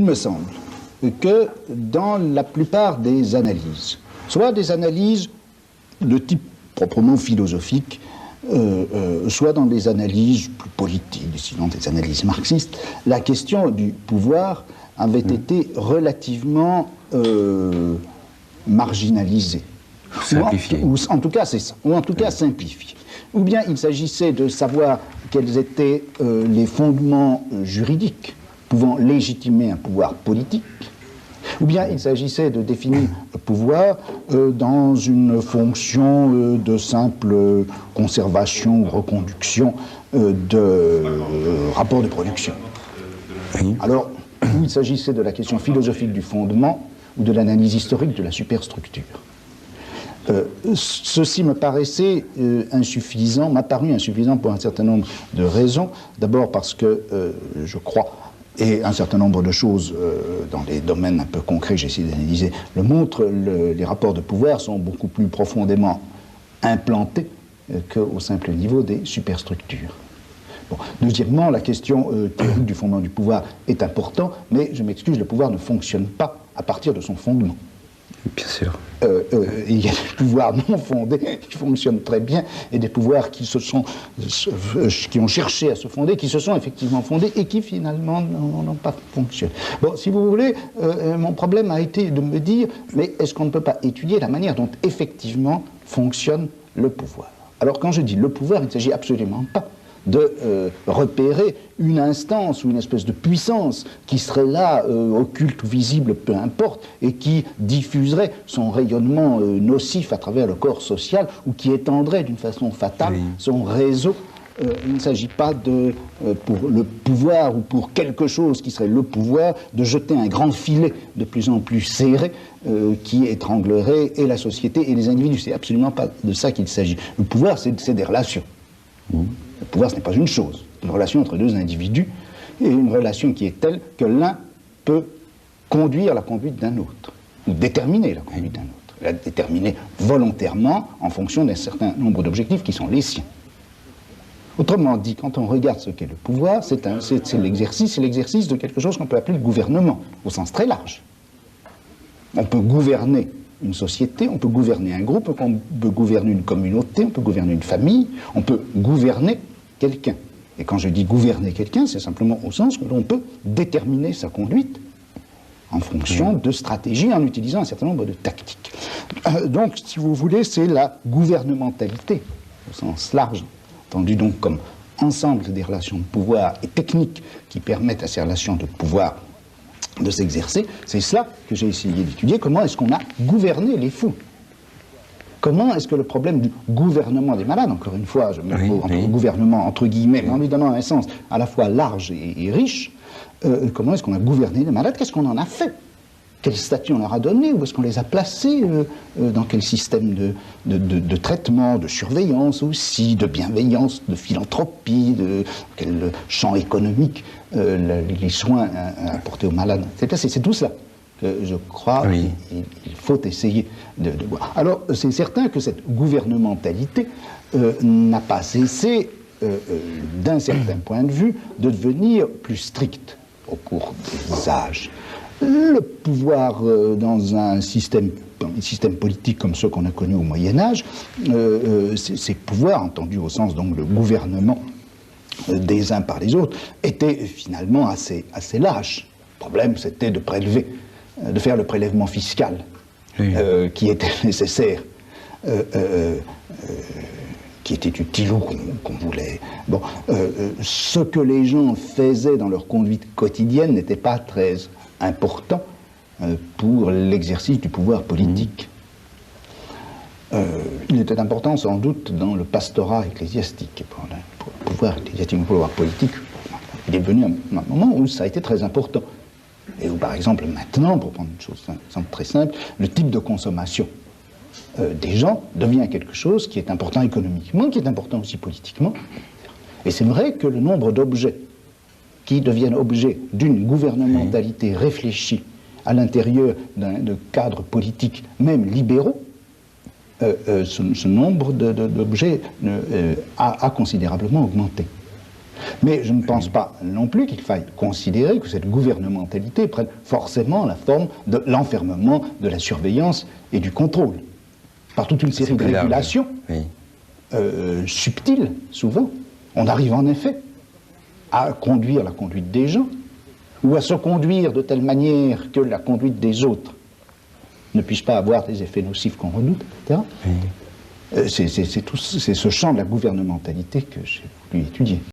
il me semble que dans la plupart des analyses, soit des analyses de type proprement philosophique, soit dans des analyses plus politiques, sinon des analyses marxistes, la question du pouvoir avait été relativement marginalisée. Simplifiée. Ou en tout cas, c'est ça. Ou en tout cas, simplifiée. Ou bien il s'agissait de savoir quels étaient les fondements juridiques pouvant légitimer un pouvoir politique, ou bien il s'agissait de définir le pouvoir dans une fonction de simple conservation ou reconduction de rapports de production. Oui. Alors, il s'agissait de la question philosophique du fondement ou de l'analyse historique de la superstructure. Ceci me paraissait insuffisant, m'a paru insuffisant pour un certain nombre de raisons. D'abord parce que je crois, et un certain nombre de choses dans des domaines un peu concrets, j'ai essayé d'analyser, le montrent, les rapports de pouvoir sont beaucoup plus profondément implantés qu'au simple niveau des superstructures. Bon. Deuxièmement, la question théorique du fondement du pouvoir est importante, mais je m'excuse, le pouvoir ne fonctionne pas à partir de son fondement. Bien sûr. Il y a des pouvoirs non fondés qui fonctionnent très bien et des pouvoirs qui ont cherché à se fonder, qui se sont effectivement fondés et qui finalement n'ont pas fonctionné. Bon, si vous voulez, mon problème a été de me dire, mais est-ce qu'on ne peut pas étudier la manière dont effectivement fonctionne le pouvoir? Alors quand je dis le pouvoir, il ne s'agit absolument pas de repérer une instance ou une espèce de puissance qui serait là, occulte ou visible, peu importe, et qui diffuserait son rayonnement nocif à travers le corps social ou qui étendrait d'une façon fatale son réseau. Il ne s'agit pas de, pour le pouvoir ou pour quelque chose qui serait le pouvoir, de jeter un grand filet de plus en plus serré qui étranglerait et la société et les individus. C'est absolument pas de ça qu'il s'agit. Le pouvoir, c'est des relations. Le pouvoir, ce n'est pas une chose. Une relation entre deux individus, et une relation qui est telle que l'un peut conduire la conduite d'un autre, ou déterminer la conduite d'un autre, la déterminer volontairement en fonction d'un certain nombre d'objectifs qui sont les siens. Autrement dit, quand on regarde ce qu'est le pouvoir, c'est l'exercice de quelque chose qu'on peut appeler le gouvernement, au sens très large. On peut gouverner une société, on peut gouverner un groupe, on peut gouverner une communauté, on peut gouverner une famille, on peut gouverner quelqu'un. Et quand je dis gouverner quelqu'un, c'est simplement au sens où l'on peut déterminer sa conduite en fonction de stratégies, en utilisant un certain nombre de tactiques. Donc, si vous voulez, c'est la gouvernementalité, au sens large, entendu donc comme ensemble des relations de pouvoir et techniques qui permettent à ces relations de pouvoir de s'exercer. C'est cela que j'ai essayé d'étudier. Comment est-ce qu'on a gouverné les fous? Comment est-ce que le problème du gouvernement des malades, encore une fois, je mets entre gouvernement entre guillemets, mais en lui donnant un sens à la fois large et riche, comment est-ce qu'on a gouverné les malades? Qu'est-ce qu'on en a fait? Quel statut on leur a donné? Où est-ce qu'on les a placés? Dans quel système de traitement, de surveillance aussi, de bienveillance, de philanthropie, de quel champ économique les soins apportés aux malades? C'est tout cela que je crois qu'il faut essayer de voir. Alors, c'est certain que cette gouvernementalité n'a pas cessé, d'un certain point de vue, de devenir plus stricte au cours des âges. Le pouvoir dans un système politique comme ceux qu'on a connus au Moyen-Âge, ces pouvoirs, entendus au sens donc le gouvernement des uns par les autres, étaient finalement assez lâches. Le problème, c'était de prélever, de faire le prélèvement fiscal qui était nécessaire, qui était utile ou qu'on voulait. Bon, ce que les gens faisaient dans leur conduite quotidienne n'était pas très important pour l'exercice du pouvoir politique. Il était important sans doute dans le pastorat ecclésiastique. Pour le pouvoir ecclésiastique, pour le pouvoir politique, il est venu un moment où ça a été très important. Et où, par exemple, maintenant, pour prendre une chose très simple, le type de consommation des gens devient quelque chose qui est important économiquement, qui est important aussi politiquement. Et c'est vrai que le nombre d'objets qui deviennent objets d'une gouvernementalité réfléchie à l'intérieur de cadres politiques, même libéraux, ce nombre d'objets a considérablement augmenté. Mais je ne pense pas non plus qu'il faille considérer que cette gouvernementalité prenne forcément la forme de l'enfermement, de la surveillance et du contrôle. Par toute une série de régulations subtiles, souvent, on arrive en effet à conduire la conduite des gens, ou à se conduire de telle manière que la conduite des autres ne puisse pas avoir des effets nocifs qu'on redoute, etc. C'est ce champ de la gouvernementalité que j'ai voulu étudier.